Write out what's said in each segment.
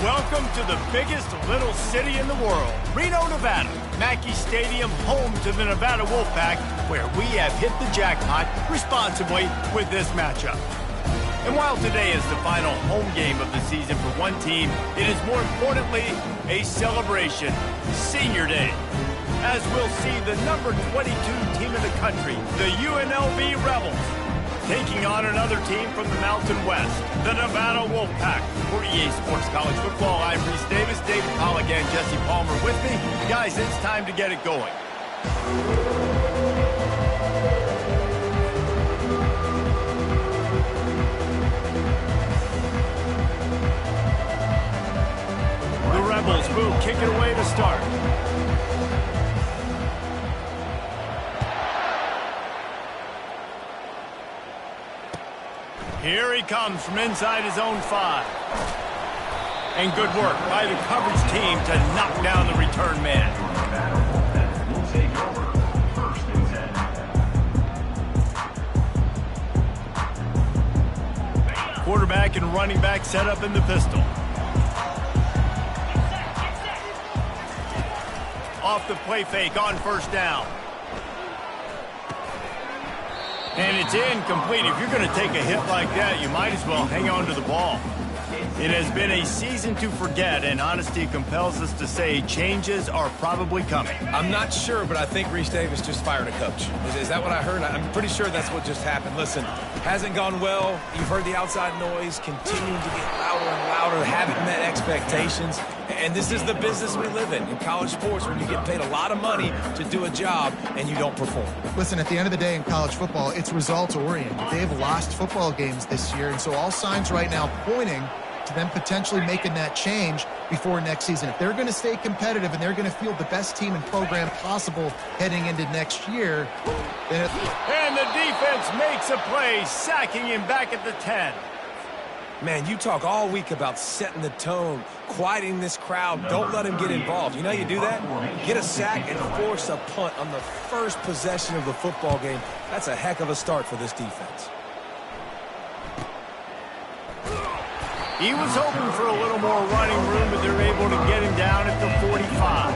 Welcome to the biggest little city in the world, Reno, Nevada. Mackey Stadium, home to the Nevada Wolfpack, where we have hit the jackpot responsibly with this matchup. And while today is the final home game of the season for one team, it is more importantly a celebration, Senior Day. As we'll see the number 22 team in the country, the UNLV Rebels, taking on another team from the Mountain West, the Nevada Wolfpack. For EA Sports College Football, I'm Reese Davis, David Pollock, and Jesse Palmer with me. Guys, it's time to get it going. The Rebels will kick it away to start. Here he comes from inside his own 5. And good work by the coverage team to knock down the return man. Quarterback and running back set up in the pistol. Off the play fake on first down. And it's incomplete. If you're going to take a hit like that, you might as well hang on to the ball. It has been a season to forget, and honesty compels us to say changes are probably coming. I'm not sure, but I think Reese Davis just fired a coach. Is that what I heard? I'm pretty sure that's what just happened. Listen, hasn't gone well. You've heard the outside noise continuing to get louder and louder, haven't met expectations. And this is the business we live in college sports, when you get paid a lot of money to do a job and you don't perform. Listen, at the end of the day in college football, it's results-oriented. They've lost football games this year, and so all signs right now pointing to them potentially making that change before next season. If they're going to stay competitive and they're going to field the best team and program possible heading into next year, then and the defense makes a play, sacking him back at the 10. Man, you talk all week about setting the tone, quieting this crowd. Don't let him get involved. You know how you do that? Get a sack and force a punt on the first possession of the football game. That's a heck of a start for this defense. He was hoping for a little more running room, but they're able to get him down at the 45.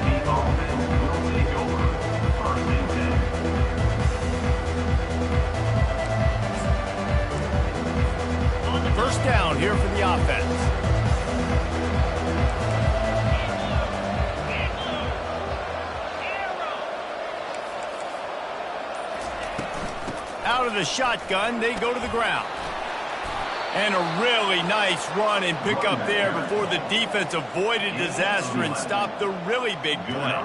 First down here for the offense. Out of the shotgun, they go to the ground. And a really nice run and pick up there before the defense avoided disaster and stopped the really big play.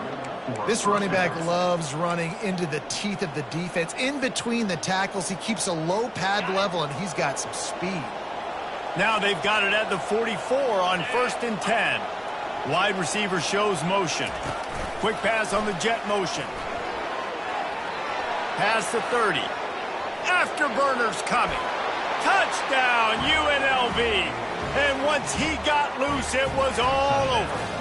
This running back loves running into the teeth of the defense. In between the tackles, he keeps a low pad level, and he's got some speed. Now they've got it at the 44 on 1st and 10. Wide receiver shows motion. Quick pass on the jet motion. Pass to 30. Afterburners coming. Touchdown, UNLV. And once he got loose, it was all over.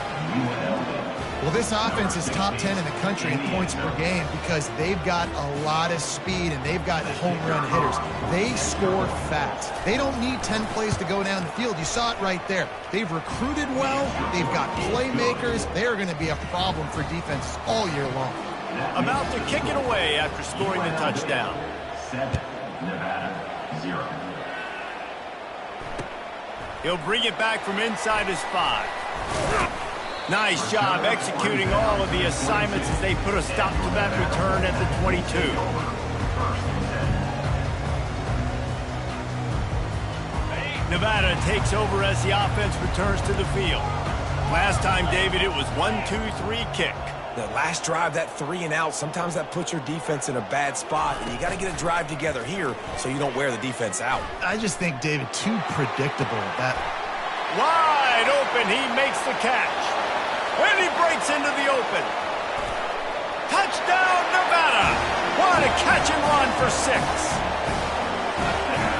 Well, this offense is top 10 in the country in points per game because they've got a lot of speed and they've got home run hitters. They score fast. They don't need 10 plays to go down the field. You saw it right there. They've recruited well. They've got playmakers. They are going to be a problem for defenses all year long. About to kick it away after scoring the touchdown. 7, Nevada, 0. He'll bring it back from inside his 5. Nice job executing all of the assignments as they put a stop to that return at the 22. Nevada takes over as the offense returns to the field. Last time, David, it was 1-2-3 kick. The last drive, that 3 and out, sometimes that puts your defense in a bad spot, and you got to get a drive together here so you don't wear the defense out. I just think, David, too predictable. That wide open, he makes the catch. And he breaks into the open. Touchdown, Nevada! What a catch and run for 6.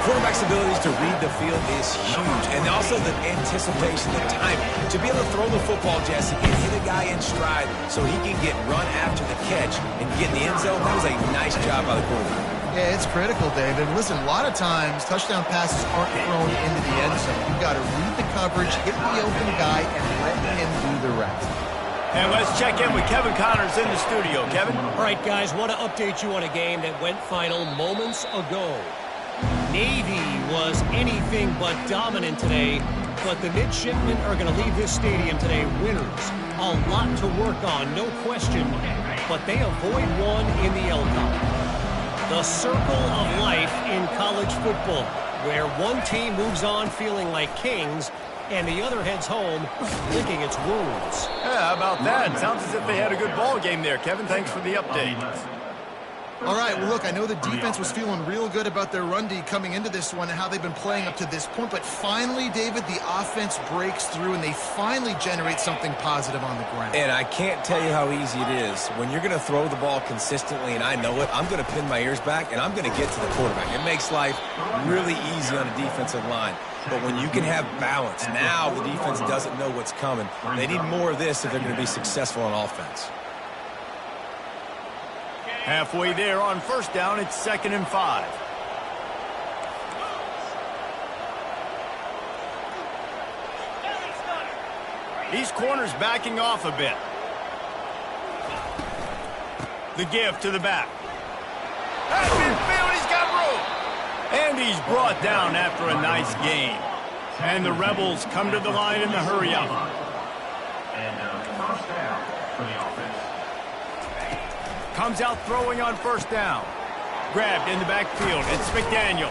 Quarterback's abilities to read the field is huge, and also the anticipation, the timing. To be able to throw the football, Jesse, and hit a guy in stride so he can get run after the catch and get in the end zone, that was a nice job by the quarterback. Yeah, it's critical, David. Listen, a lot of times touchdown passes aren't thrown into the end zone. You've got to read the coverage, hit the open guy, and let him do the rest. And let's check in with Kevin Connors in the studio. Kevin? All right, guys, want to update you on a game that went final moments ago. Navy was anything but dominant today, but the midshipmen are going to leave this stadium today winners. A lot to work on, no question, but they avoid one in the L column. The circle of life in college football, where one team moves on feeling like kings and the other heads home licking its wounds. Yeah, how about that? Sounds as if they had a good ball game there. Kevin, thanks for the update. All right, well, look, I know the defense was feeling real good about their run D coming into this one and how they've been playing up to this point, but finally, David, the offense breaks through and they finally generate something positive on the ground. And I can't tell you how easy it is. When you're going to throw the ball consistently, and I know it, I'm going to pin my ears back, and I'm going to get to the quarterback. It makes life really easy on a defensive line. But when you can have balance, now the defense doesn't know what's coming. They need more of this if they're going to be successful on offense. Halfway there on first down, it's 2nd and 5. These corners backing off a bit. The give to the back. That's midfield, he's got room. And he's brought down after a nice gain. And the Rebels come to the line in the hurry up. And first down for the offense. Comes out throwing on first down. Grabbed in the backfield. It's McDaniel.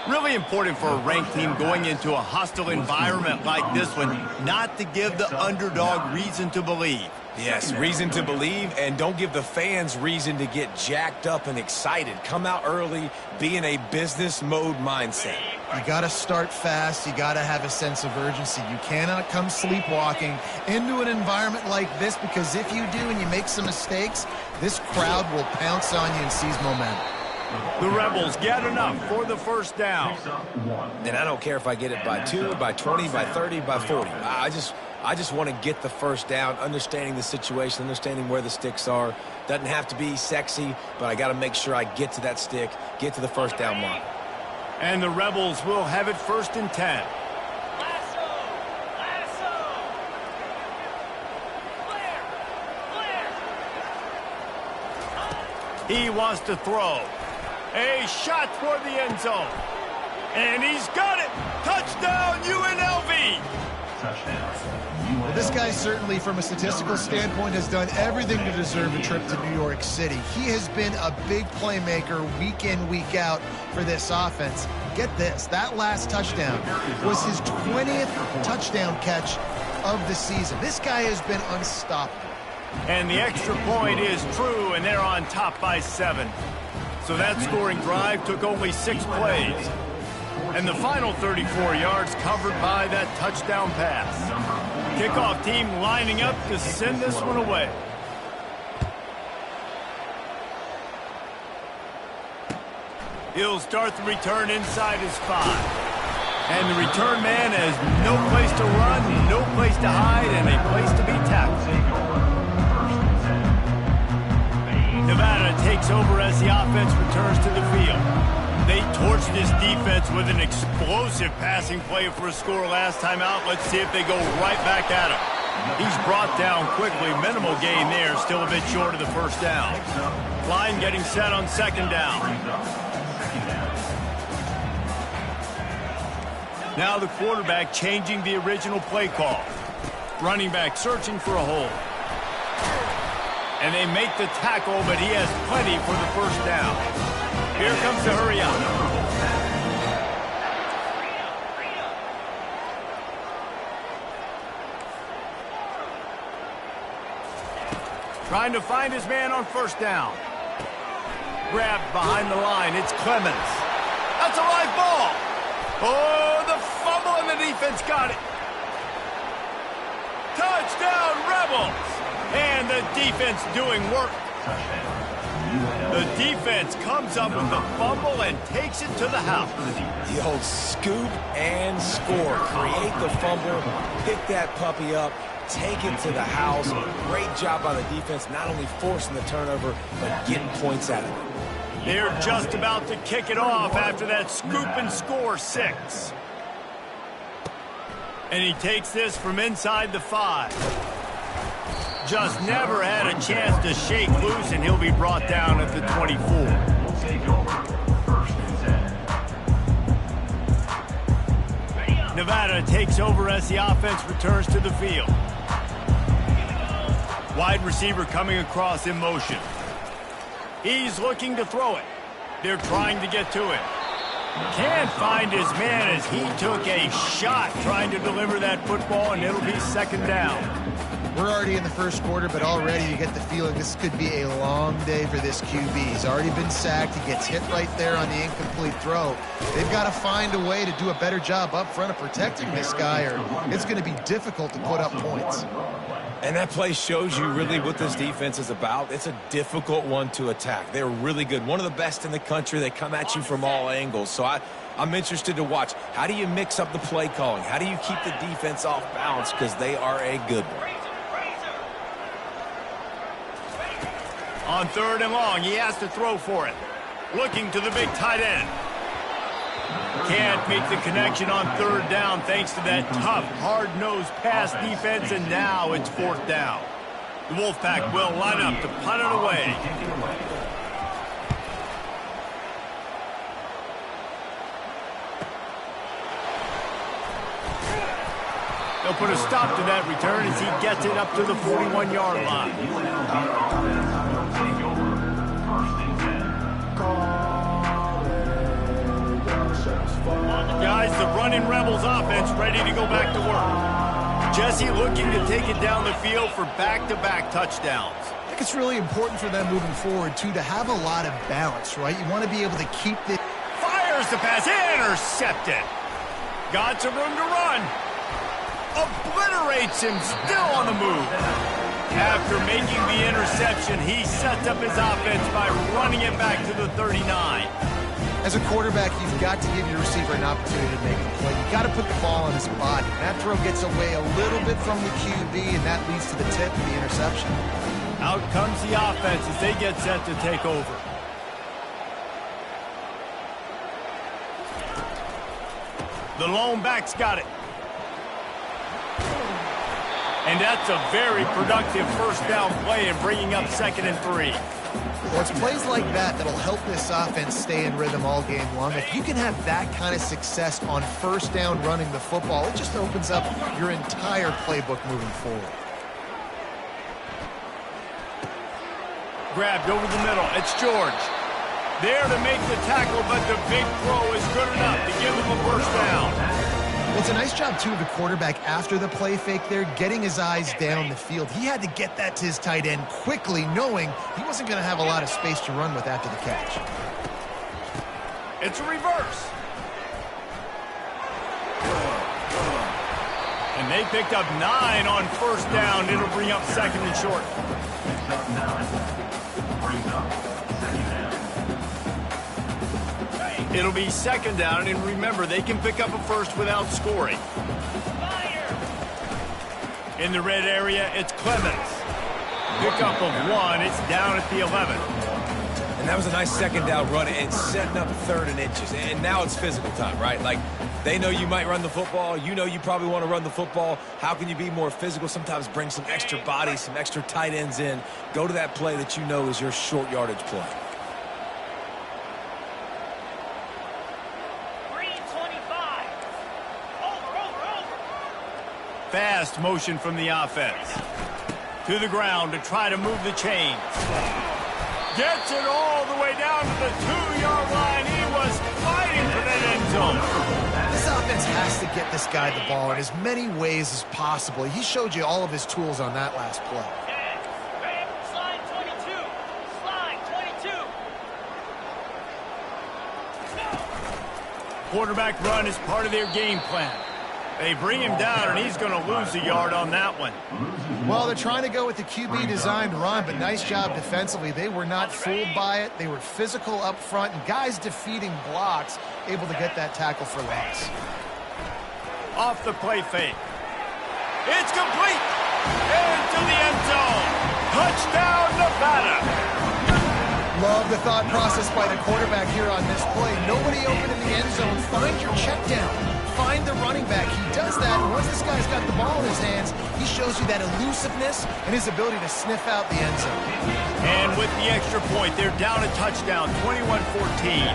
Really important for a ranked team going into a hostile environment like this one, not to give the underdog reason to believe. Yes, reason to believe, and don't give the fans reason to get jacked up and excited. Come out early, be in a business mode mindset. You got to start fast. You got to have a sense of urgency. You cannot come sleepwalking into an environment like this, because if you do and you make some mistakes, this crowd will pounce on you and seize momentum. The Rebels get enough for the first down. And I don't care if I get it by 2, by 20, by 30, by 40. I just want to get the first down, understanding the situation, understanding where the sticks are. Doesn't have to be sexy, but I got to make sure I get to that stick, get to the first down mark. And the Rebels will have it 1st and 10. He wants to throw. A shot toward the end zone. And he's got it. Touchdown, UNLV. Touchdown. Well, this guy certainly, from a statistical standpoint, has done everything to deserve a trip to New York City. He has been a big playmaker week in, week out for this offense. Get this, that last touchdown was his 20th touchdown catch of the season. This guy has been unstoppable. And the extra point is true, and they're on top by 7. So that scoring drive took only 6 plays. And the final 34 yards covered by that touchdown pass. Kickoff team lining up to send this one away. He'll start the return inside his 5. And the return man has no place to run, no place to hide, and a place to be tackled. Nevada takes over as the offense returns to the field. They torched this defense with an explosive passing play for a score last time out. Let's see if they go right back at him. He's brought down quickly. Minimal gain there. Still a bit short of the first down. Line getting set on 2nd down. Now the quarterback changing the original play call. Running back searching for a hole. And they make the tackle, but he has plenty for the first down. Here comes the hurry up. Trying to find his man on first down. Grabbed behind the line. It's Clemens. That's a live ball. Oh, the fumble, and the defense got it. Touchdown, Rebels. And the defense doing work. The defense comes up with the fumble and takes it to the house. The old scoop and score. Create the fumble, pick that puppy up, take it to the house. Great job by the defense, not only forcing the turnover, but getting points out of it. They're just about to kick it off after that scoop and score 6. And he takes this from inside the 5. Just never had a chance to shake loose, and he'll be brought down at the 24. Take over. First and 10. Nevada takes over as the offense returns to the field. Wide receiver coming across in motion. He's looking to throw it. They're trying to get to it. Can't find his man as he took a shot trying to deliver that football, and it'll be second down. We're already in the first quarter, but already you get the feeling this could be a long day for this QB. He's already been sacked. He gets hit right there on the incomplete throw. They've got to find a way to do a better job up front of protecting this guy, or it's going to be difficult to put up points. And that play shows you really what this defense is about. It's a difficult one to attack. They're really good. One of the best in the country. They come at you from all angles. So I'm interested to watch. How do you mix up the play calling? How do you keep the defense off balance? Because they are a good one. On 3rd and long, he has to throw for it. Looking to the big tight end. Can't make the connection on 3rd down thanks to that tough, hard-nosed pass defense, and now it's 4th down. The Wolfpack will line up to punt it away. They'll put a stop to that return as he gets it up to the 41-yard line. Take over. First and 10. Guys, the running Rebels offense ready to go back to work. Jesse looking to take it down the field for back-to-back touchdowns. I think it's really important for them moving forward, too, to have a lot of balance, right? You want to be able to keep the... Fires the pass, intercepted. Got some room to run. Obliterates him, still on the move. After making the interception, he sets up his offense by running it back to the 39. As a quarterback, you've got to give your receiver an opportunity to make a play. You've got to put the ball on his body. That throw gets away a little bit from the QB, and that leads to the tip of the interception. Out comes the offense as they get set to take over. The lone back's got it. And that's a very productive first down play in bringing up 2nd and 3. Well, it's plays like that that'll help this offense stay in rhythm all game long. If you can have that kind of success on first down running the football, it just opens up your entire playbook moving forward. Grabbed over the middle. It's George. There to make the tackle, but the big throw is good enough to give him a first down. Well, it's a nice job, too, of the quarterback after the play fake there, getting his eyes down the field. He had to get that to his tight end quickly, knowing he wasn't going to have a lot of space to run with after the catch. It's a reverse. And they picked up 9 on first down. It'll bring up 2nd and short. Picks up 9. Brings up 2nd down. It'll be 2nd down, and remember, they can pick up a first without scoring. In the red area, it's Clemens. Pickup of 1, it's down at the 11. And that was a nice 2nd down run and setting up 3rd and inches. And now it's physical time, right? Like, they know you might run the football. You know you probably want to run the football. How can you be more physical? Sometimes bring some extra bodies, some extra tight ends in. Go to that play that you know is your short yardage play. Fast motion from the offense. To the ground to try to move the chains. Gets it all the way down to the 2-yard line. He was fighting for that end zone. This offense has to get this guy the ball in as many ways as possible. He showed you all of his tools on that last play. Slide 22. Slide 22. Quarterback run is part of their game plan. They bring him down, and he's going to lose a yard on that one. Well, they're trying to go with the QB-designed run, but nice job defensively. They were not fooled by it. They were physical up front, and guys defeating blocks, able to get that tackle for loss. Off the play fake. It's complete. Into the end zone. Touchdown, Nevada. Love the thought process by the quarterback here on this play. Nobody open in the end zone. Find your check down. Find the running back. He does that, and once this guy's got the ball in his hands, he shows you that elusiveness and his ability to sniff out the end zone. And with the extra point, they're down a touchdown, 21-14.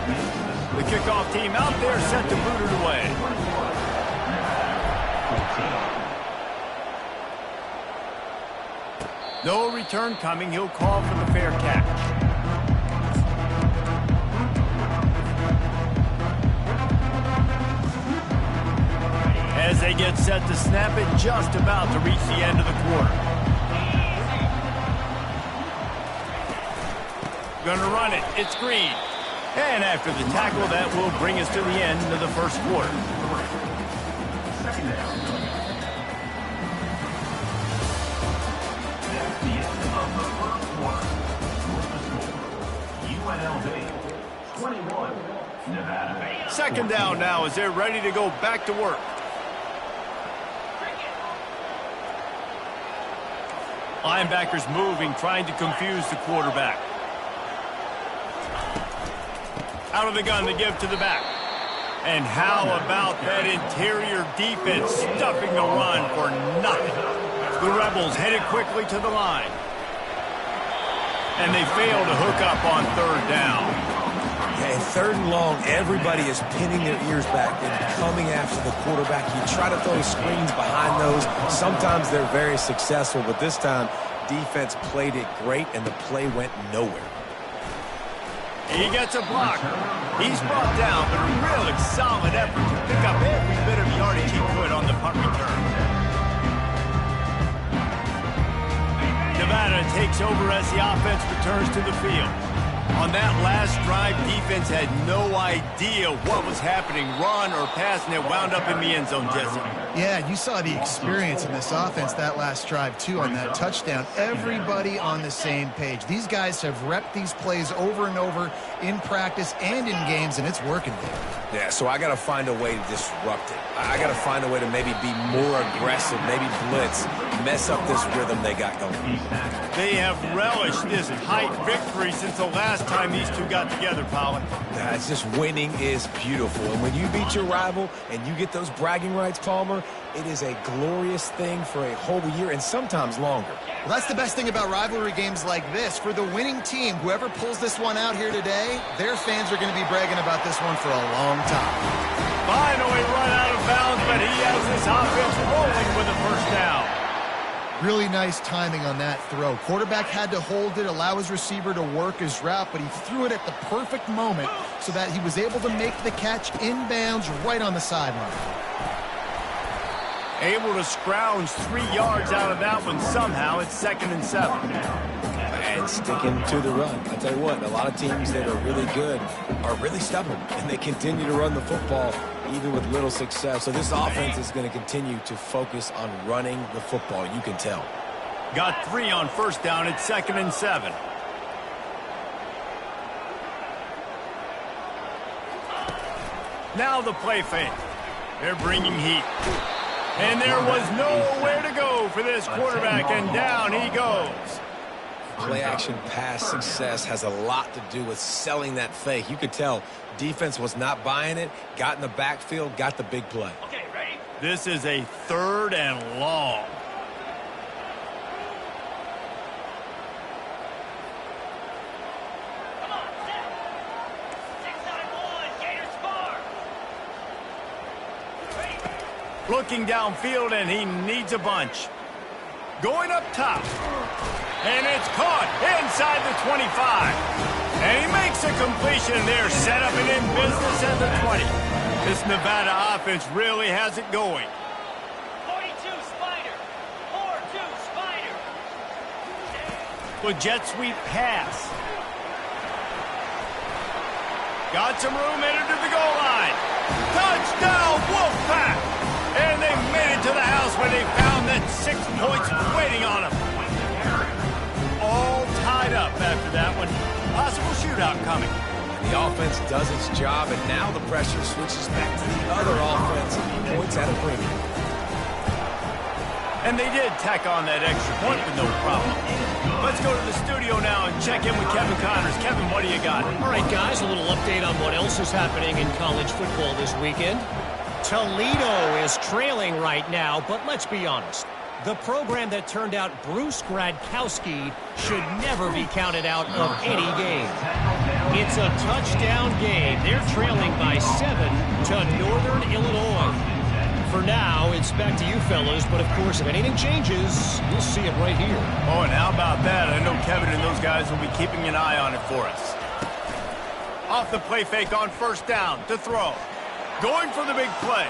The kickoff team out there set to boot it away. No return coming. He'll call for the fair catch. As they get set to snap it, just about to reach the end of the quarter. Gonna run it. It's Green. And after the tackle, that will bring us to the end of the first quarter. Second down. That's the end of the first quarter. UNLV 21, Nevada. Second down now as they're ready to go back to work. Linebackers moving, trying to confuse the quarterback. Out of the gun to give to the back. And how about that interior defense stuffing the run for nothing? The Rebels headed quickly to the line. And they fail to hook up on third down. Yeah, third and long, everybody is pinning their ears back and coming after the quarterback. You try to throw screens behind those. Sometimes they're very successful, but this time, defense played it great, and the play went nowhere. He gets a block. He's brought down, but a really solid effort to pick up every bit of yardage he could on the punt return. Nevada takes over as the offense returns to the field. On that last drive, defense had no idea what was happening, run or pass, and it wound up in the end zone, Jesse. Yeah, you saw the experience in this offense that last drive, too, on that touchdown. Everybody on the same page. These guys have repped these plays over and over in practice and in games, and it's working. Yeah, so I got to find a way to disrupt it. I got to find a way to maybe be more aggressive, maybe blitz, mess up this rhythm they got going. They have relished this tight victory since the last time these two got together, Pollock. It's just winning is beautiful. And when you beat your rival and you get those bragging rights, Palmer, it is a glorious thing for a whole year and sometimes longer. Well, that's the best thing about rivalry games like this. For the winning team, whoever pulls this one out here today, their fans are going to be bragging about this one for a long time. Finally run out of bounds, but he has this offense rolling with a first down. Really nice timing on that throw. Quarterback had to hold it, allow his receiver to work his route, but he threw it at the perfect moment so that he was able to make the catch inbounds right on the sideline. Able to scrounge 3 yards out of that one somehow. It's 2nd and 7. And sticking to the run. I tell you what, a lot of teams that are really good are really stubborn, and they continue to run the football even with little success. So this offense is going to continue to focus on running the football. You can tell. Got 3 on first down. It's 2nd and 7. Now the play fake. They're bringing heat. And there was nowhere to go for this quarterback, and down he goes. Play action pass success has a lot to do with selling that fake. You could tell defense was not buying it, got in the backfield, got the big play. Okay, ready? This is a 3rd and long. Come on, set. 6-9-1, Gators far. Ready? Looking downfield, and he needs a bunch. Going up top. And it's caught inside the 25. And he makes a completion there, set up and in business at the 20. This Nevada offense really has it going. 42 Spider. 4-2 Spider. With jet sweep pass. Got some room, entered to the goal line. Touchdown, Wolfpack! And they made it to the house where they found that 6 points waiting on them. All tied up after that one. Possible shootout coming. The offense does its job, and now the pressure switches back to the other offense. Points at a premium. And they did tack on that extra point with no problem. Let's go to the studio now and check in with Kevin Connors. Kevin, what do you got? All right, guys, a little update on what else is happening in college football this weekend. Toledo is trailing right now, but let's be honest. The program that turned out Bruce Gradkowski should never be counted out of any game. It's a touchdown game. They're trailing by 7 to Northern Illinois. For now, it's back to you fellas, but of course, if anything changes, you'll see it right here. Oh, and how about that? I know Kevin and those guys will be keeping an eye on it for us. Off the play fake on first down to throw. Going for the big play.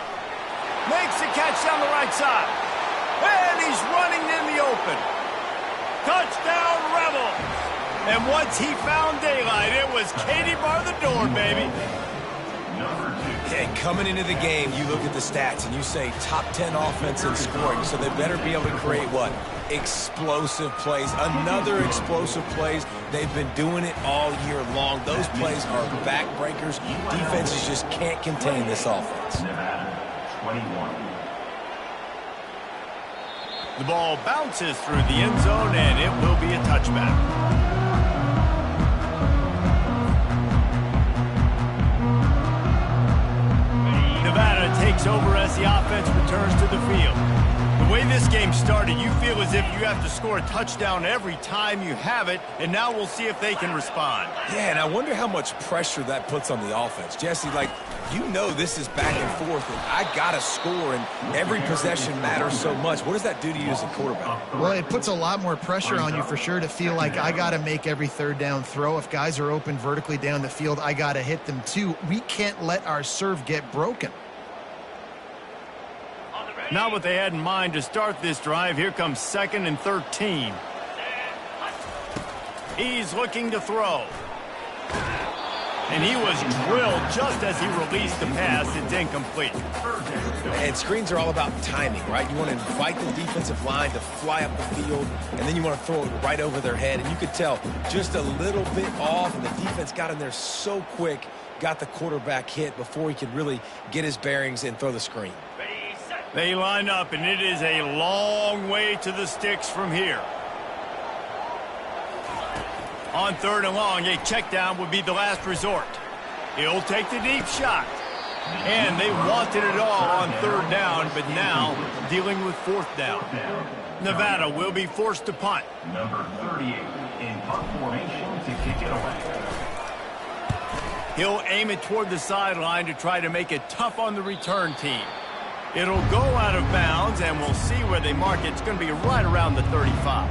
Makes the catch down the right side. And he's running in the open. Touchdown, Rebels. And once he found daylight, it was Katie bar the door, baby. Okay, coming into the game, you look at the stats and you say top 10 offense in scoring, so they better be able to create what? Explosive plays. Another explosive plays. They've been doing it all year long. Those plays are backbreakers. Defenses just can't contain this offense. Nevada, 21. The ball bounces through the end zone, and it will be a touchback. Nevada takes over as the offense returns to the field. The way this game started, you feel as if you have to score a touchdown every time you have it, and now we'll see if they can respond. Yeah, and I wonder how much pressure that puts on the offense. Jesse, like, you know this is back and forth, and I got to score, and every possession matters so much. What does that do to you as a quarterback? Well, it puts a lot more pressure on you for sure to feel like I got to make every third down throw. If guys are open vertically down the field, I got to hit them too. We can't let our serve get broken. Not what they had in mind to start this drive. Here comes 2nd and 13. He's looking to throw. And he was drilled just as he released the pass. It's incomplete. And screens are all about timing, right? You want to invite the defensive line to fly up the field, and then you want to throw it right over their head. And you could tell just a little bit off, and the defense got in there so quick, got the quarterback hit before he could really get his bearings and throw the screen. They line up, and it is a long way to the sticks from here. On 3rd and long, a check down would be the last resort. He'll take the deep shot. And they wanted it all on 3rd down, but now dealing with 4th down. Nevada will be forced to punt. Number 38 in punt formation to kick it away. He'll aim it toward the sideline to try to make it tough on the return team. It'll go out of bounds, and we'll see where they mark it. It's going to be right around the 35.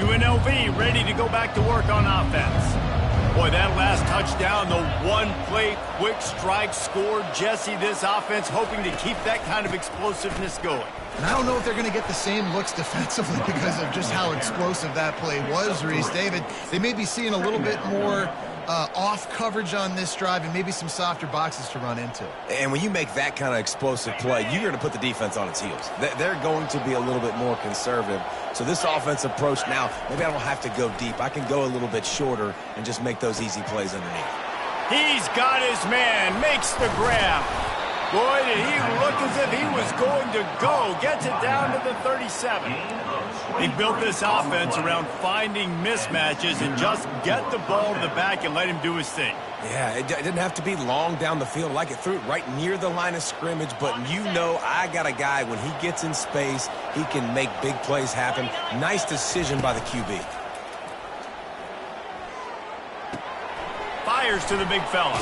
UNLV ready to go back to work on offense. Boy, that last touchdown, the one-play quick strike scored. Jesse, this offense hoping to keep that kind of explosiveness going. And I don't know if they're going to get the same looks defensively because of just how explosive that play was, Reese. David, they may be seeing a little bit more off coverage on this drive and maybe some softer boxes to run into. And when you make that kind of explosive play, you're going to put the defense on its heels. They're going to be a little bit more conservative. So this offense approach now, maybe I don't have to go deep. I can go a little bit shorter and just make those easy plays underneath. He's got his man, makes the grab. Boy, did he look as if he was going to go. Gets it down to the 37. He built this offense around finding mismatches and just get the ball to the back and let him do his thing. Yeah, it didn't have to be long down the field. Like it threw it right near the line of scrimmage, but you know I got a guy, when he gets in space, he can make big plays happen. Nice decision by the QB. Fires to the big fella.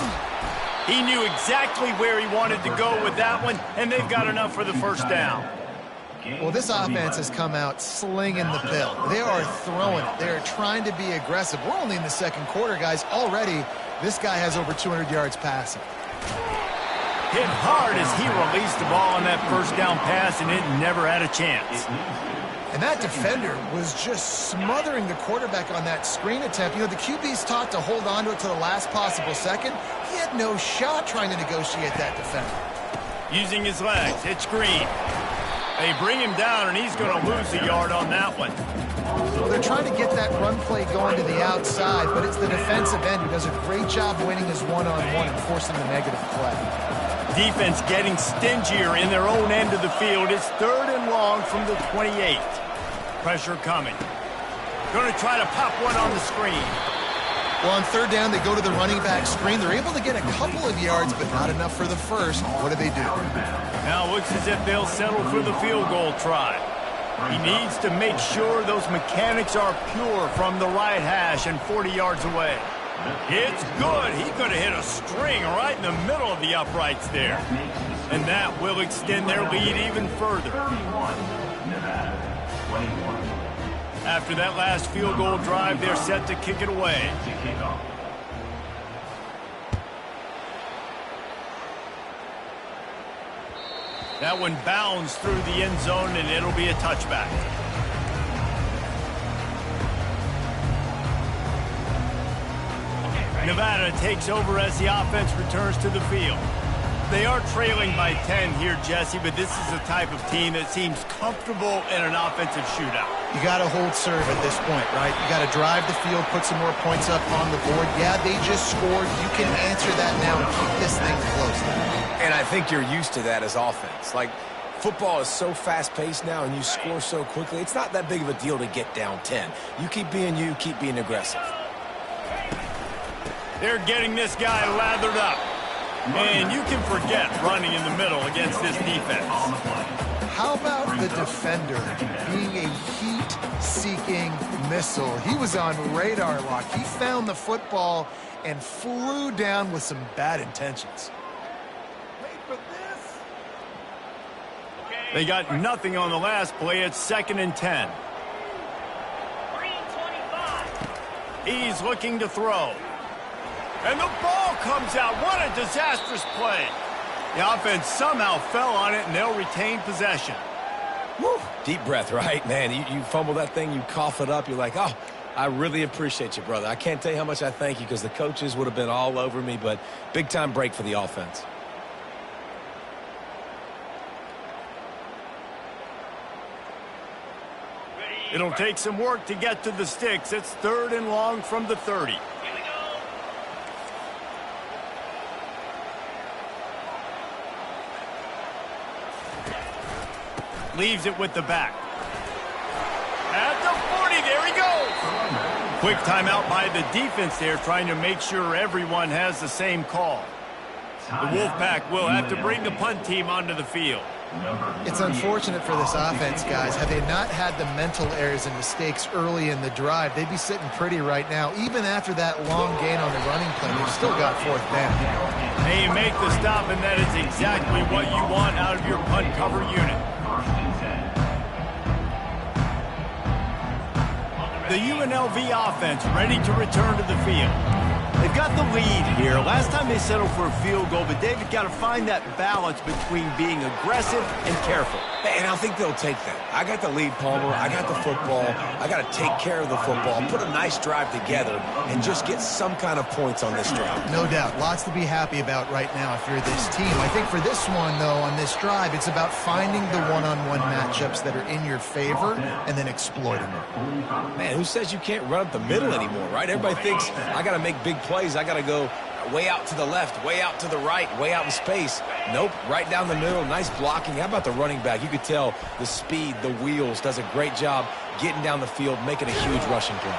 He knew exactly where he wanted to go with that one, and they've got enough for the first down. Well, this offense has come out slinging the pill. They are throwing it. They're trying to be aggressive. We're only in the 2nd quarter, guys. Already, this guy has over 200 yards passing. Hit hard as he released the ball on that first down pass, and it never had a chance. And that defender was just smothering the quarterback on that screen attempt. You know, the QB's taught to hold on to it to the last possible second. He had no shot trying to negotiate that defender. Using his legs, it's Green. They bring him down, and he's going to lose a yard on that one. Well, they're trying to get that run play going to the outside, but it's the defensive end who does a great job winning his one-on-one and forcing the negative play. defense getting stingier in their own end of the field. It's 3rd and long from the 28. Pressure coming. Going to try to pop one on the screen. Well, on 3rd down, they go to the running back screen. They're able to get a couple of yards, but not enough for the first. What do? Now it looks as if they'll settle for the field goal try. He needs to make sure those mechanics are pure from the right hash and 40 yards away. It's good. He could have hit a string right in the middle of the uprights there. And that will extend their lead even further. After that last field goal drive, they're set to kick it away. That one bounds through the end zone, and it'll be a touchback. Nevada takes over as the offense returns to the field. They are trailing by 10 here, Jesse, but this is the type of team that seems comfortable in an offensive shootout. You got to hold serve at this point, right? You got to drive the field, put some more points up on the board. Yeah, they just scored. You can answer that now and keep this thing close. And I think you're used to that as offense. Like, football is so fast-paced now and you score so quickly, it's not that big of a deal to get down 10. You keep being you, keep being aggressive. They're getting this guy lathered up. And you can forget running in the middle against this defense. How about the defender being a heat-seeking missile? He was on radar lock. He found the football and flew down with some bad intentions. Wait for this. They got nothing on the last play. It's 2nd and 10. 3:25. He's looking to throw. And the ball comes out. What a disastrous play. The offense somehow fell on it, and they'll retain possession. Woo. Deep breath, right, man? You fumble that thing, you cough it up, you're like, oh, I really appreciate you, brother. I can't tell you how much I thank you because the coaches would have been all over me, but big-time break for the offense. It'll take some work to get to the sticks. It's 3rd and long from the 30. Leaves it with the back. At the 40, there he goes. Quick timeout by the defense there, trying to make sure everyone has the same call. The Wolfpack will have to bring the punt team onto the field. It's unfortunate for this offense, guys. Had they not had the mental errors and mistakes early in the drive, they'd be sitting pretty right now. Even after that long gain on the running play, they've still got 4th down. They make the stop, and that is exactly what you want out of your punt cover unit. The UNLV offense ready to return to the field. They've got the lead here. Last time they settled for a field goal, but David got to find that balance between being aggressive and careful. And I think they'll take that. I got the lead, Palmer. I got the football. I got to take care of the football, put a nice drive together, and just get some kind of points on this drive. No doubt. Lots to be happy about right now if you're this team. I think for this one, though, on this drive, it's about finding the one-on-one matchups that are in your favor and then exploiting them. Man, who says you can't run up the middle anymore, right? Everybody thinks I got to make big plays. I got to go way out to the left, way out to the right, way out in space. Nope, right down the middle. Nice blocking. How about the running back? You could tell the speed, the wheels, does a great job getting down the field, making a huge rushing play.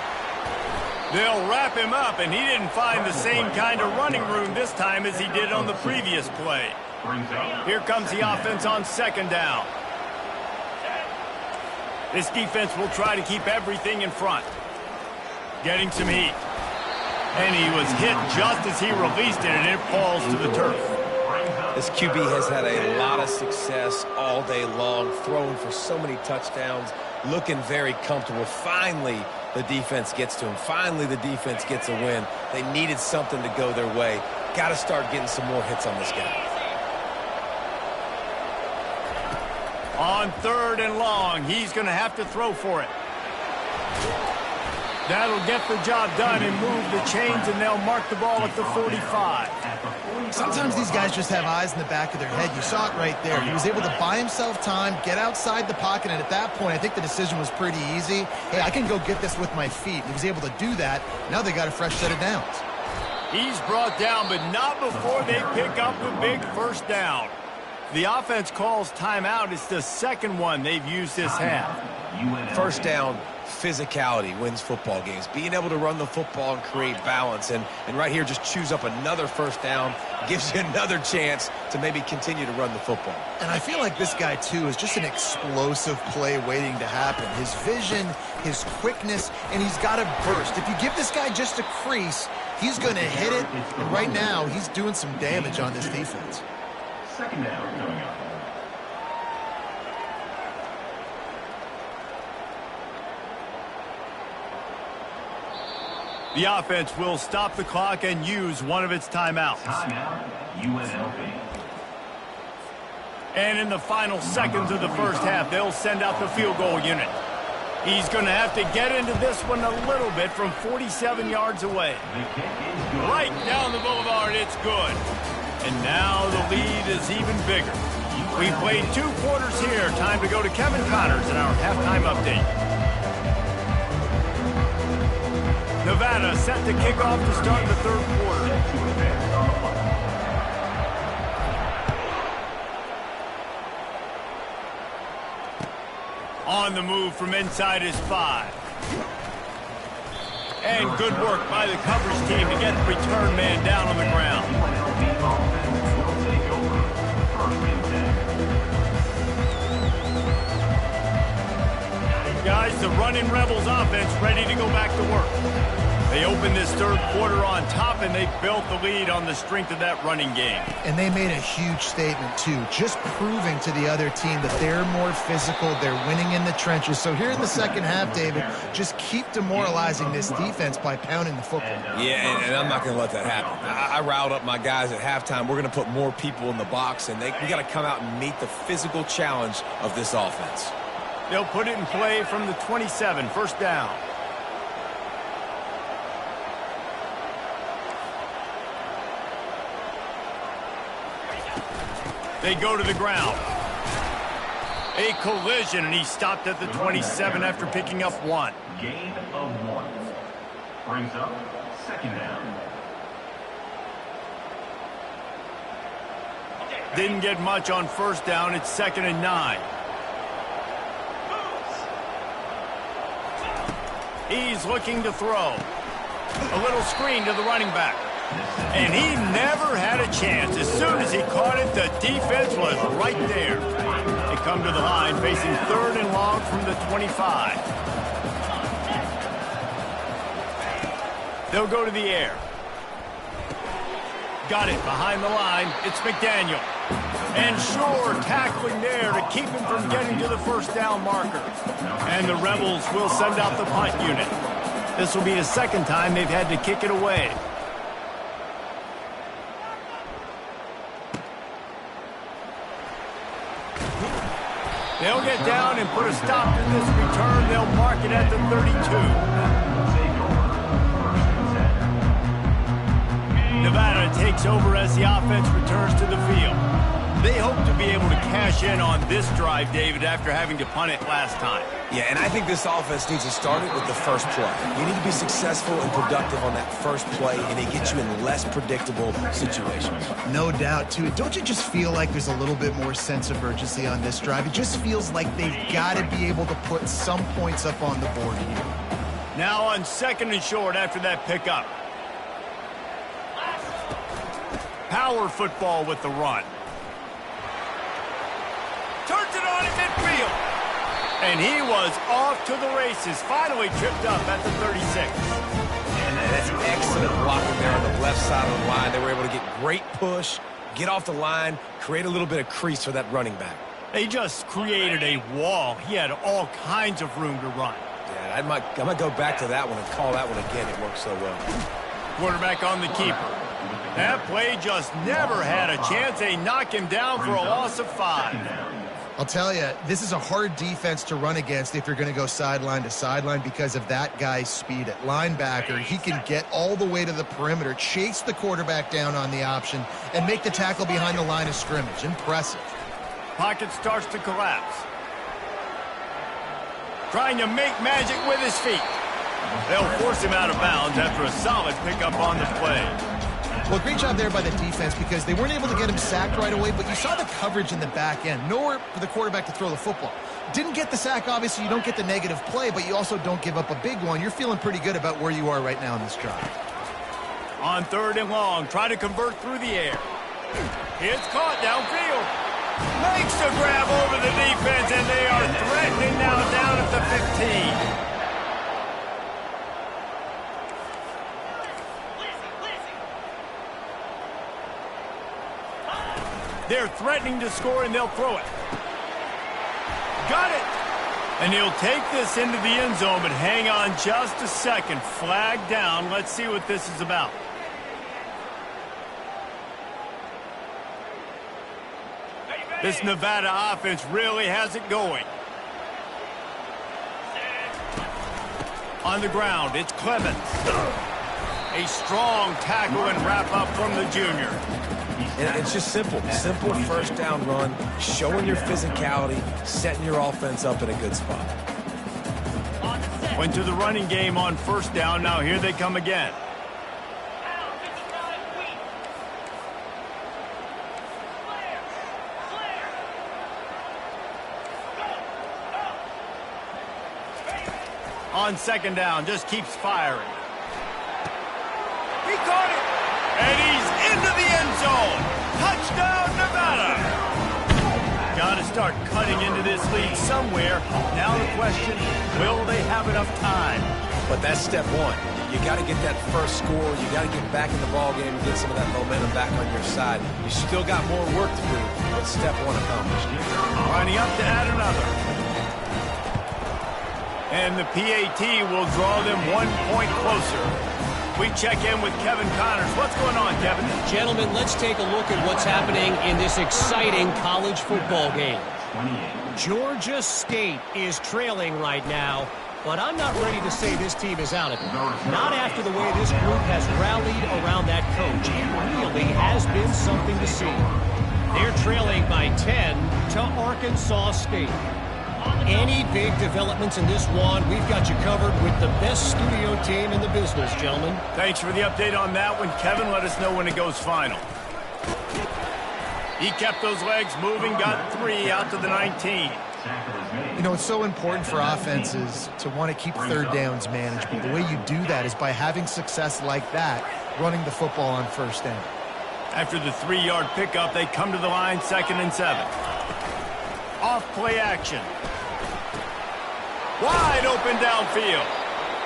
They'll wrap him up, and he didn't find the same kind of running room this time as he did on the previous play. Here comes the offense on 2nd down. This defense will try to keep everything in front. Getting some heat. And he was hit just as he released it, and it falls to the turf. This QB has had a lot of success all day long, throwing for so many touchdowns, looking very comfortable. Finally, the defense gets to him. Finally, the defense gets a win. They needed something to go their way. Got to start getting some more hits on this guy. On 3rd and long, he's going to have to throw for it. That'll get the job done and move the chains, and they'll mark the ball at the 45. Sometimes these guys just have eyes in the back of their head. You saw it right there. He was able to buy himself time, get outside the pocket, and at that point, I think the decision was pretty easy. Hey, I can go get this with my feet. He was able to do that. Now they got a fresh set of downs. He's brought down, but not before they pick up the big first down. The offense calls timeout. It's the second one they've used this half. First down, physicality wins football games. Being able to run the football and create balance. And right here, just choose up another first down. Gives you another chance to maybe continue to run the football. And I feel like this guy, too, is just an explosive play waiting to happen. His vision, his quickness, and he's got a burst. If you give this guy just a crease, he's going to hit it. And right now, he's doing some damage on this defense. Second down coming up. The offense will stop the clock and use one of its timeouts. Timeout, UNLV. And in the final seconds of the first half, they'll send out the field goal unit. He's going to have to get into this one a little bit from 47 yards away. The kick is good. Right down the boulevard, it's good. And now the lead is even bigger. We played 2 quarters here. Time to go to Kevin Connors in our halftime update. Nevada set to kick off to start the third quarter. On the move from inside his 5. And good work by the coverage team to get the return man down on the ground. Guys, the running Rebels offense ready to go back to work. They opened this third quarter on top, and they built the lead on the strength of that running game. And they made a huge statement, too, just proving to the other team that they're more physical, they're winning in the trenches. So here in the second half, David, just keep demoralizing this defense by pounding the football. Yeah, and I'm not going to let that happen. I riled up my guys at halftime. We're going to put more people in the box, and we got to come out and meet the physical challenge of this offense. They'll put it in play from the 27, first down. They go to the ground. A collision, and he stopped at the 27 after picking up 1. Gain of 1. Brings up second down. Didn't get much on first down. It's 2nd and 9. He's looking to throw. A little screen to the running back. And he never had a chance. As soon as he caught it, the defense was right there. They come to the line, facing 3rd and long from the 25. They'll go to the air. Got it behind the line. It's McDaniel. And sure, tackling there to keep him from getting to the first down marker. And the Rebels will send out the punt unit. This will be the second time they've had to kick it away. They'll get down and put a stop to this return. They'll mark it at the 32. Nevada takes over as the offense returns to the field. They hope to be able to cash in on this drive, David, after having to punt it last time. Yeah, and I think this offense needs to start it with the first play. You need to be successful and productive on that first play, and it gets you in less predictable situations. No doubt, too. Don't you just feel like there's a little bit more sense of urgency on this drive? It just feels like they've got to be able to put some points up on the board here. Now on 2nd and short after that pickup. Power football with the run. Turns it on in midfield. And he was off to the races. Finally tripped up at the 36. And that's excellent blocking there on the left side of the line. They were able to get great push, get off the line, create a little bit of crease for that running back. They just created a wall. He had all kinds of room to run. Yeah, I might go back to that one and call that one again. It worked so well. Quarterback on the keeper. That play just never had a chance. They knock him down for a loss of 5. I'll tell you, this is a hard defense to run against if you're going to go sideline to sideline because of that guy's speed at linebacker. He can get all the way to the perimeter, chase the quarterback down on the option, and make the tackle behind the line of scrimmage. Impressive. Pocket starts to collapse. Trying to make magic with his feet. They'll force him out of bounds after a solid pickup on the play. Well, great job there by the defense because they weren't able to get him sacked right away, but you saw the coverage in the back end. Nowhere for the quarterback to throw the football. Didn't get the sack, obviously. You don't get the negative play, but you also don't give up a big one. You're feeling pretty good about where you are right now in this drive. On 3rd and long, try to convert through the air. It's caught downfield. Makes the grab over the defense, and they are threatening now down at the 15. They're threatening to score, and they'll throw it. Got it. And he'll take this into the end zone, but hang on just a second. Flag down. Let's see what this is about. This Nevada offense really has it going. On the ground, it's Clemens. A strong tackle and wrap-up from the junior. And it's just simple. Simple first down run, showing your physicality, setting your offense up in a good spot. Went to the running game on 1st down. Now here they come again. On 2nd down, just keeps firing. He caught it. And he's into the end zone. Touchdown, Nevada. Got to start cutting into this lead somewhere. Now the question, will they have enough time? But that's step one. You got to get that first score. You got to get back in the ball game and get some of that momentum back on your side. You still got more work to do, but step one accomplished. Lining up to add another. And the PAT will draw them 1 point closer. We check in with Kevin Connors. What's going on, Kevin? Gentlemen, let's take a look at what's happening in this exciting college football game. Georgia State is trailing right now, but I'm not ready to say this team is out of it. Not after the way this group has rallied around that coach. It really has been something to see. They're trailing by 10 to Arkansas State. Any big developments in this one, we've got you covered with the best studio team in the business, gentlemen. Thanks for the update on that one, Kevin. Let us know when it goes final. He kept those legs moving, got 3 out to the 19. You know, it's so important for offenses to want to keep 3rd downs manageable. The way you do that is by having success like that, running the football on 1st down. After the 3-yard pickup, they come to the line 2nd and 7. Off play action. Wide open downfield.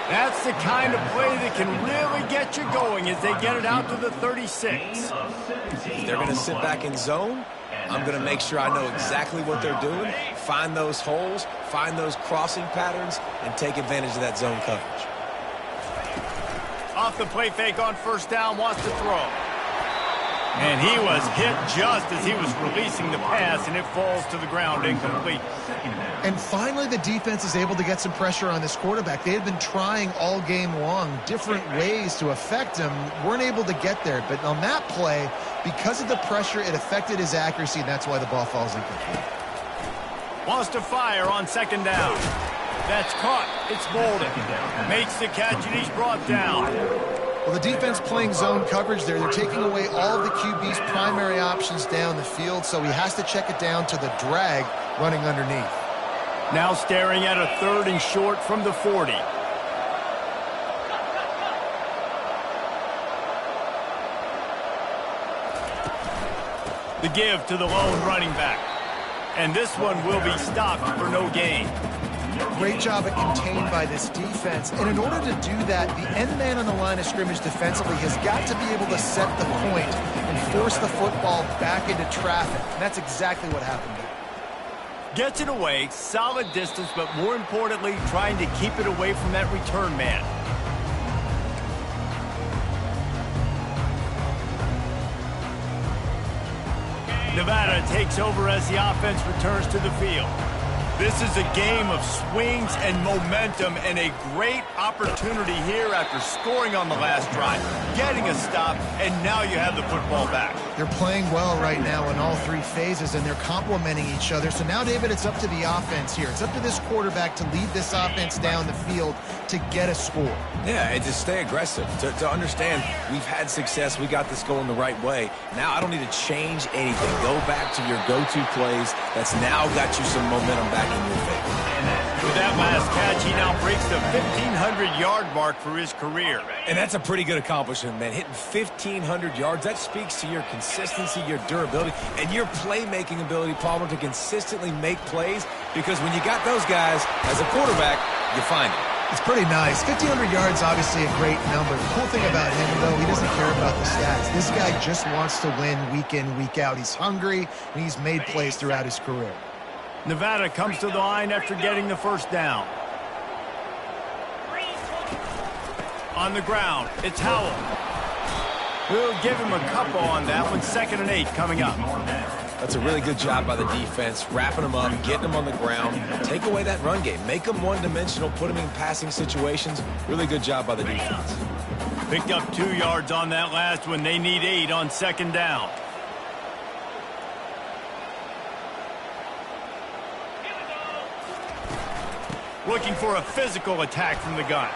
That's the kind of play that can really get you going as they get it out to the 36. If they're going to sit back in zone, I'm going to make sure I know exactly what they're doing, find those holes, find those crossing patterns, and take advantage of that zone coverage. Off the play fake on 1st down, wants to throw. And he was hit just as he was releasing the pass, and it falls to the ground incomplete. And finally, the defense is able to get some pressure on this quarterback. They had been trying all game long different ways to affect him, weren't able to get there. But on that play, because of the pressure, it affected his accuracy, and that's why the ball falls incomplete. Wants to fire on 2nd down. That's caught. It's Bolden. Makes the catch, and he's brought down. Well, the defense playing zone coverage there. They're taking away all of the QB's primary options down the field, so he has to check it down to the drag running underneath. Now staring at a 3rd and short from the 40. The give to the lone running back. And this one will be stopped for no gain. Great job at contained by this defense. And in order to do that, the end man on the line of scrimmage defensively has got to be able to set the point and force the football back into traffic. And that's exactly what happened there. Gets it away, solid distance, but more importantly, trying to keep it away from that return man. Nevada takes over as the offense returns to the field. This is a game of swings and momentum, and a great opportunity here after scoring on the last drive, getting a stop, and now you have the football back. They're playing well right now in all three phases, and they're complementing each other. So now, David, it's up to the offense here. It's up to this quarterback to lead this offense down the field to get a score. Yeah, and to stay aggressive, to understand we've had success, we got this going the right way. Now I don't need to change anything. Go back to your go-to plays. That's now got you some momentum back in your favor. With that last catch, he now breaks the 1,500-yard mark for his career. And that's a pretty good accomplishment, man. Hitting 1,500 yards, that speaks to your consistency, your durability, and your playmaking ability, Palmer, to consistently make plays, because when you got those guys, as a quarterback, you find it. It's pretty nice. 1,500 yards, obviously a great number. The cool thing about him, though, he doesn't care about the stats. This guy just wants to win week in, week out. He's hungry, and he's made plays throughout his career. Nevada comes to the line after getting the first down. On the ground, it's Howell. We'll give him a couple on that one. 2nd and 8 coming up. That's a really good job by the defense, wrapping them up, getting them on the ground. Take away that run game. Make them one-dimensional, put them in passing situations. Really good job by the defense. Picked up 2 yards on that last one. They need 8 on 2nd down. Looking for a physical attack from the gun.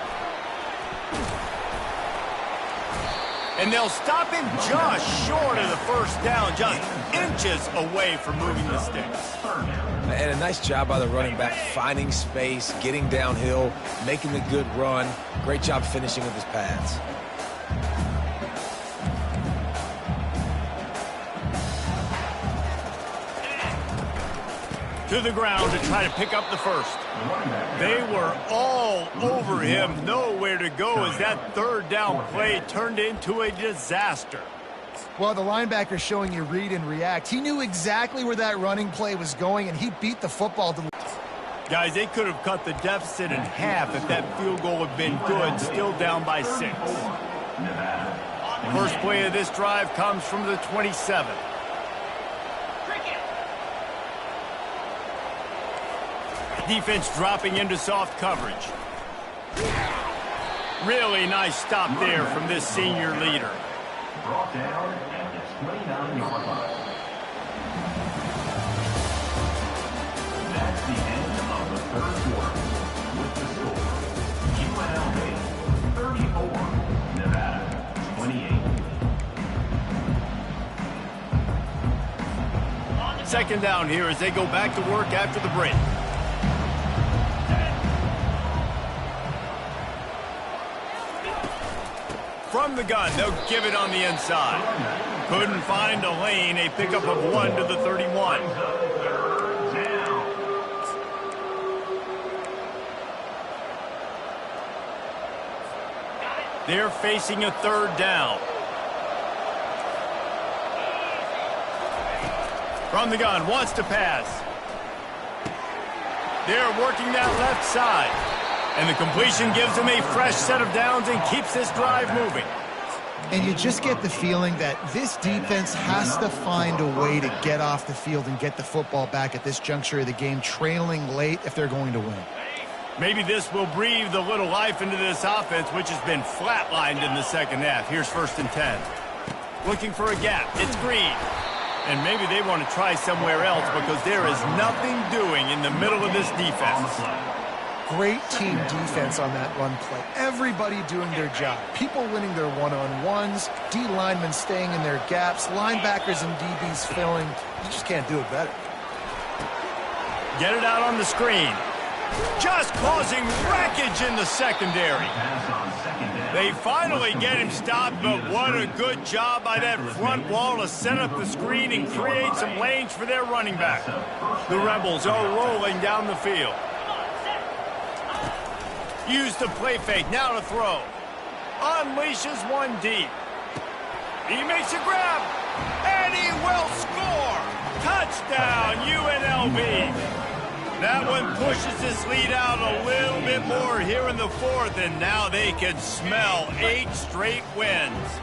And they'll stop him just short of the first down, just inches away from moving the sticks. And a nice job by the running back, finding space, getting downhill, making the good run. Great job finishing with his pads. To the ground to try to pick up the first. They were all over him, nowhere to go as that 3rd down play turned into a disaster. Well, the linebacker's showing you read and react. He knew exactly where that running play was going, and he beat the football. Guys, they could have cut the deficit in half if that field goal had been good, still down by 6. First play of this drive comes from the 27. Defense dropping into soft coverage. Really nice stop there from this senior leader. Brought down at his 29-yard line. That's the end of the 3rd quarter. With the score, UNLV 34, Nevada 28. 2nd down here as they go back to work after the break. From the gun, they'll give it on the inside. Couldn't find a lane. A pickup of 1 to the 31. They're facing a 3rd down. From the gun, wants to pass. They're working that left side. And the completion gives them a fresh set of downs and keeps this drive moving. And you just get the feeling that this defense has to find a way to get off the field and get the football back at this juncture of the game, trailing late if they're going to win. Maybe this will breathe a little life into this offense, which has been flatlined in the 2nd half. Here's 1st and 10. Looking for a gap. It's Green. And maybe they want to try somewhere else because there is nothing doing in the middle of this defense. Great team defense on that run play. Everybody doing their job. People winning their one-on-ones, D linemen staying in their gaps, linebackers and DBs filling. You just can't do it better. Get it out on the screen. Just causing wreckage in the secondary. They finally get him stopped, but what a good job by that front wall to set up the screen and create some lanes for their running back. The Rebels are rolling down the field. Use the play fake, now to throw. Unleashes one deep. He makes a grab, and he will score. Touchdown, UNLV. That one pushes this lead out a little bit more here in the 4th, and now they can smell 8 straight wins.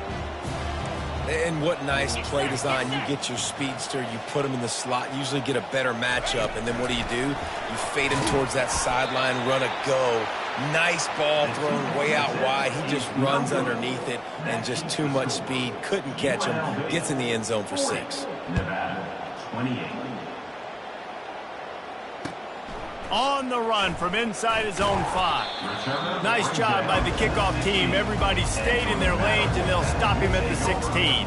And what nice play design. You get your speedster, you put him in the slot, you usually get a better matchup, and then what do? You fade him towards that sideline, run a go. Nice ball thrown way out wide. He just runs underneath it, and just too much speed. Couldn't catch him. Gets in the end zone for 6. Nevada, 28. On the run from inside his own 5. Nice job by the kickoff team. Everybody stayed in their lanes, and they'll stop him at the 16.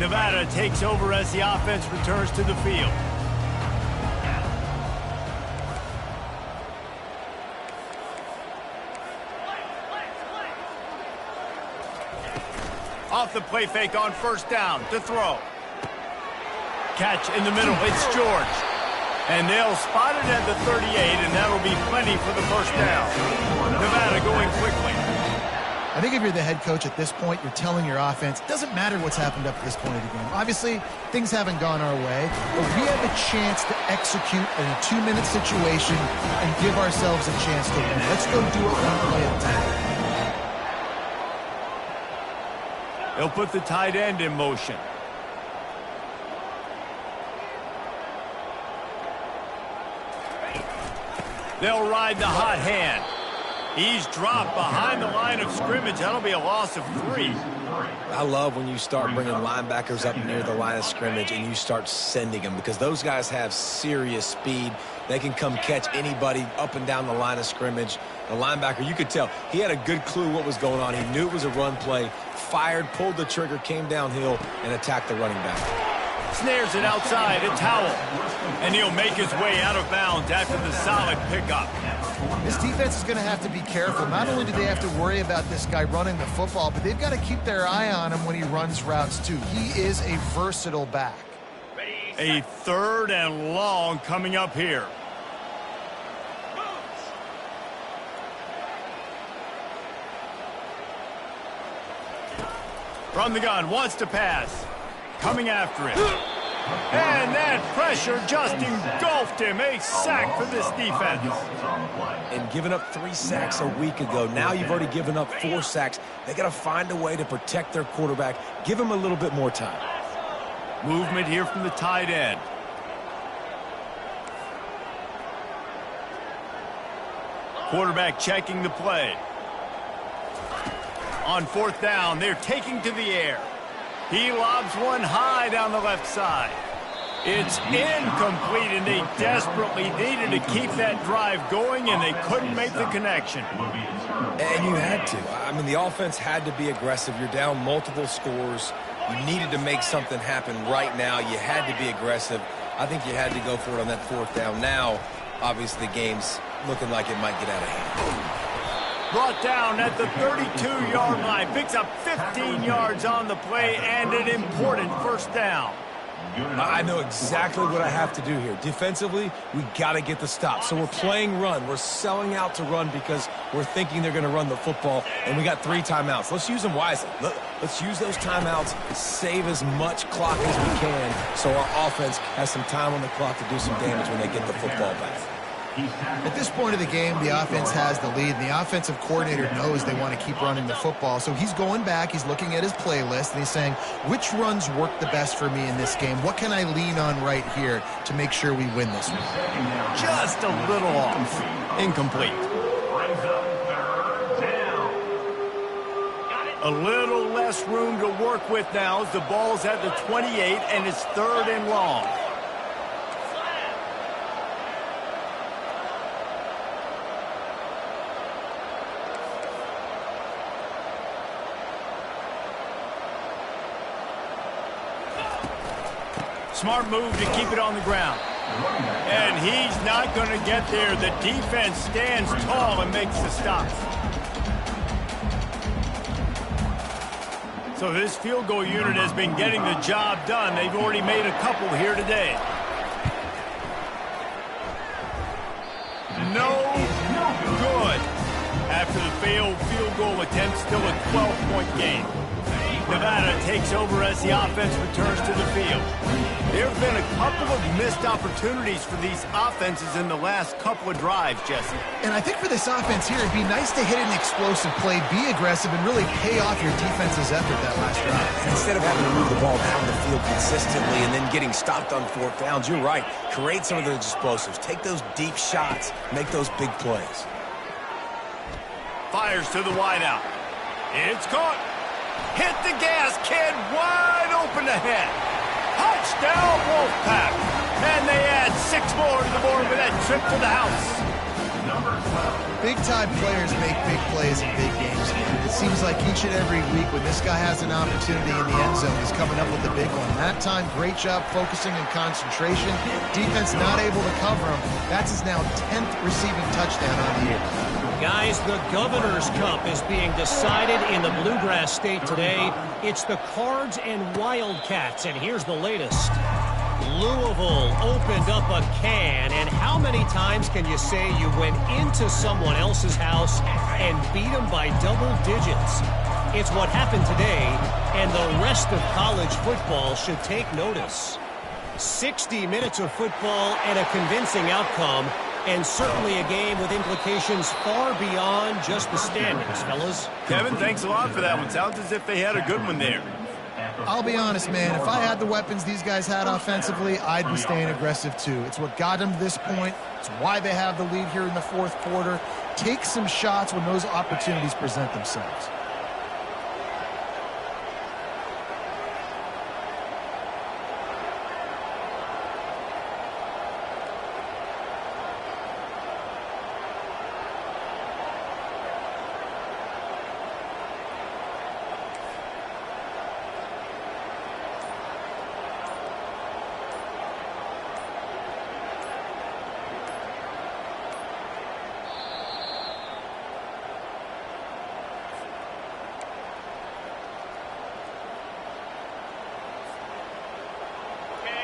Nevada takes over as the offense returns to the field. Off the play fake on first down to throw. Catch in the middle. It's George. And they'll spot it at the 38, and that'll be plenty for the first down. Nevada going quickly. I think if you're the head coach at this point, you're telling your offense, it doesn't matter what's happened up to this point of the game. Obviously, things haven't gone our way, but we have a chance to execute in a 2-minute situation and give ourselves a chance to win. Let's go do it one play at a time. They'll put the tight end in motion. They'll ride the hot hand. He's dropped behind the line of scrimmage. That'll be a loss of 3. I love when you start bringing linebackers up near the line of scrimmage and you start sending them, because those guys have serious speed. They can come catch anybody up and down the line of scrimmage. The linebacker, you could tell, he had a good clue what was going on. He knew it was a run play, fired, pulled the trigger, came downhill, and attacked the running back. Snares it outside. It's Howell. And he'll make his way out of bounds after the solid pickup. This defense is going to have to be careful. Not only do they have to worry about this guy running the football, but they've got to keep their eye on him when he runs routes too. He is a versatile back. A 3rd and long coming up here. From the gun, wants to pass. Coming after it. And that pressure just engulfed him. A sack for this defense. And giving up 3 sacks a week ago. Now you've already given up 4 sacks. They got to find a way to protect their quarterback. Give him a little bit more time. Movement here from the tight end. Quarterback checking the play. On 4th down, they're taking to the air. He lobs one high down the left side. It's incomplete, and they desperately needed to keep that drive going, and they couldn't make the connection. And you had to. I mean, the offense had to be aggressive. You're down multiple scores. You needed to make something happen right now. You had to be aggressive. I think you had to go for it on that 4th down. Now, obviously, the game's looking like it might get out of hand. Brought down at the 32-yard line. Picks up 15 yards on the play and an important first down. I know exactly what I have to do here. Defensively, we got to get the stop. So we're playing run. We're selling out to run because we're thinking they're going to run the football, and we got 3 timeouts. Let's use them wisely. Let's use those timeouts, save as much clock as we can so our offense has some time on the clock to do some damage when they get the football back. At this point of the game, the offense has the lead, and the offensive coordinator knows they want to keep running the football. So he's going back, he's looking at his playlist, and he's saying, which runs work the best for me in this game? What can I lean on right here to make sure we win this one? Just a little off. Incomplete. A little less room to work with now as the ball's at the 28, and it's 3rd and long. Smart move to keep it on the ground. And he's not going to get there. The defense stands tall and makes the stop. So this field goal unit has been getting the job done. They've already made a couple here today. No good. After the failed field goal attempt, still a 12-point game. Nevada takes over as the offense returns to the field. There have been a couple of missed opportunities for these offenses in the last couple of drives, Jesse. And I think for this offense here, it'd be nice to hit an explosive play, be aggressive, and really pay off your defense's effort that last drive. And instead of having to move the ball down the field consistently and then getting stopped on fourth downs, you're right. Create some of those explosives. Take those deep shots. Make those big plays. Fires to the wideout. It's caught. Hit the gas, kid. Wide open ahead. Touchdown, Wolfpack. And they add 6 more to the board with that trip to the house. Big-time players make big plays in big games. It seems like each and every week when this guy has an opportunity in the end zone, he's coming up with a big one. That time, great job focusing and concentration. Defense not able to cover him. That's his now 10th receiving touchdown on the year. Guys, the Governor's Cup is being decided in the Bluegrass State today. It's the Cards and Wildcats, and here's the latest. Louisville opened up a can, and how many times can you say you went into someone else's house and beat them by double digits? It's what happened today, and the rest of college football should take notice. 60 minutes of football and a convincing outcome, and certainly a game with implications far beyond just the standings, fellas. Kevin, thanks a lot for that one. Sounds as if they had a good one there. I'll be honest, man. If I had the weapons these guys had offensively, I'd be staying aggressive too. It's what got them to this point. It's why they have the lead here in the fourth quarter. Take some shots when those opportunities present themselves.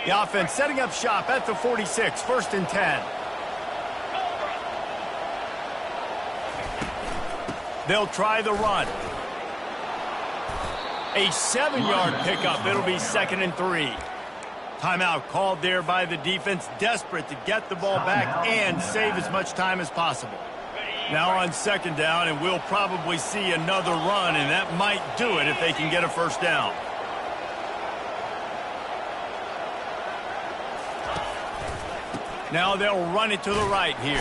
The offense setting up shop at the 46, 1st and 10. They'll try the run. A 7-yard pickup. It'll be 2nd and 3. Timeout called there by the defense, desperate to get the ball back and save as much time as possible. Now on 2nd down, and we'll probably see another run, and that might do it if they can get a 1st down. Now they'll run it to the right here.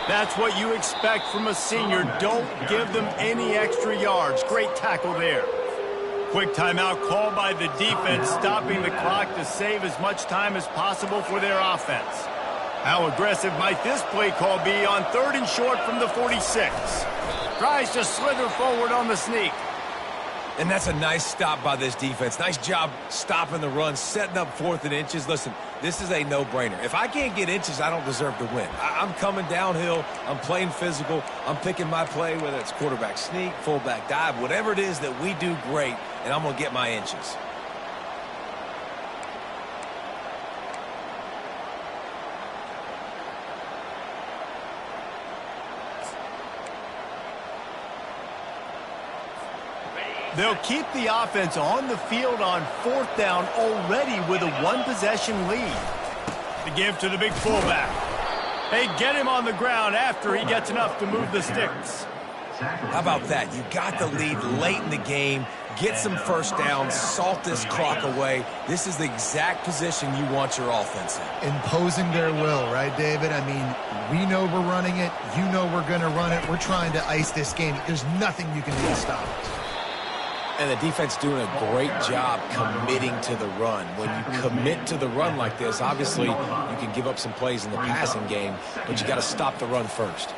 That's what you expect from a senior. Don't give them any extra yards. Great tackle there. Quick timeout called by the defense, stopping the clock to save as much time as possible for their offense. How aggressive might this play call be on 3rd and short from the 46? Tries to slither forward on the sneak. And that's a nice stop by this defense. Nice job stopping the run, setting up 4th and inches. Listen, this is a no-brainer. If I can't get inches, I don't deserve to win. I'm coming downhill. I'm playing physical. I'm picking my play, whether it's quarterback sneak, fullback dive, whatever it is that we do great, and I'm going to get my inches. They'll keep the offense on the field on 4th down already with a 1-possession lead. The give to the big fullback. They get him on the ground after he gets enough to move the sticks. How about that? You got the lead late in the game. Get some 1st downs. Salt this clock away. This is the exact position you want your offense in. Imposing their will, right, David? I mean, we know we're running it. You know we're going to run it. We're trying to ice this game. There's nothing you can do to stop us. And the defense doing a great job committing to the run. When you commit to the run like this, obviously you can give up some plays in the passing game, but you got to stop the run first.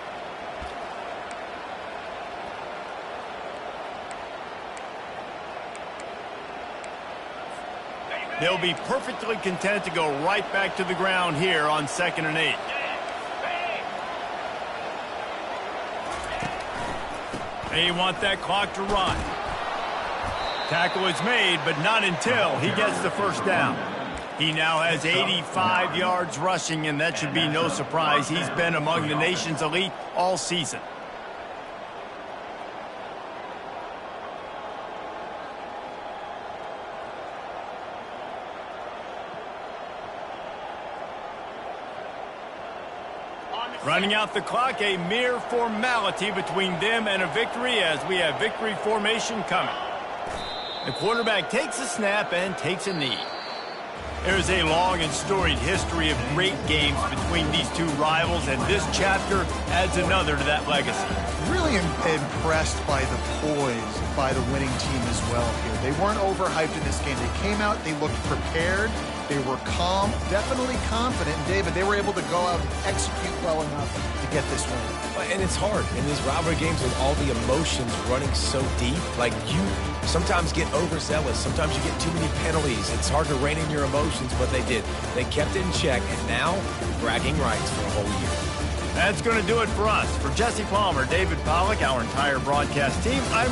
They'll be perfectly content to go right back to the ground here on 2nd and 8. They want that clock to run. Tackle is made, but not until he gets the 1st down. He now has 85 yards rushing, and that should be no surprise. He's been among the nation's elite all season. Running out the clock, a mere formality between them and a victory as we have victory formation coming. The quarterback takes a snap and takes a knee. There's a long and storied history of great games between these two rivals, and this chapter adds another to that legacy. Really impressed by the poise by the winning team as well here. They weren't overhyped in this game. They came out, they looked prepared, they were calm, definitely confident. And David, they were able to go out and execute well enough to get this win. And it's hard in these rivalry games with all the emotions running so deep. Like, you sometimes get overzealous. Sometimes you get too many penalties. It's hard to rein in your emotions, but they did. They kept it in check, and now bragging rights for a whole year. That's going to do it for us. For Jesse Palmer, David Pollack, our entire broadcast team, I'm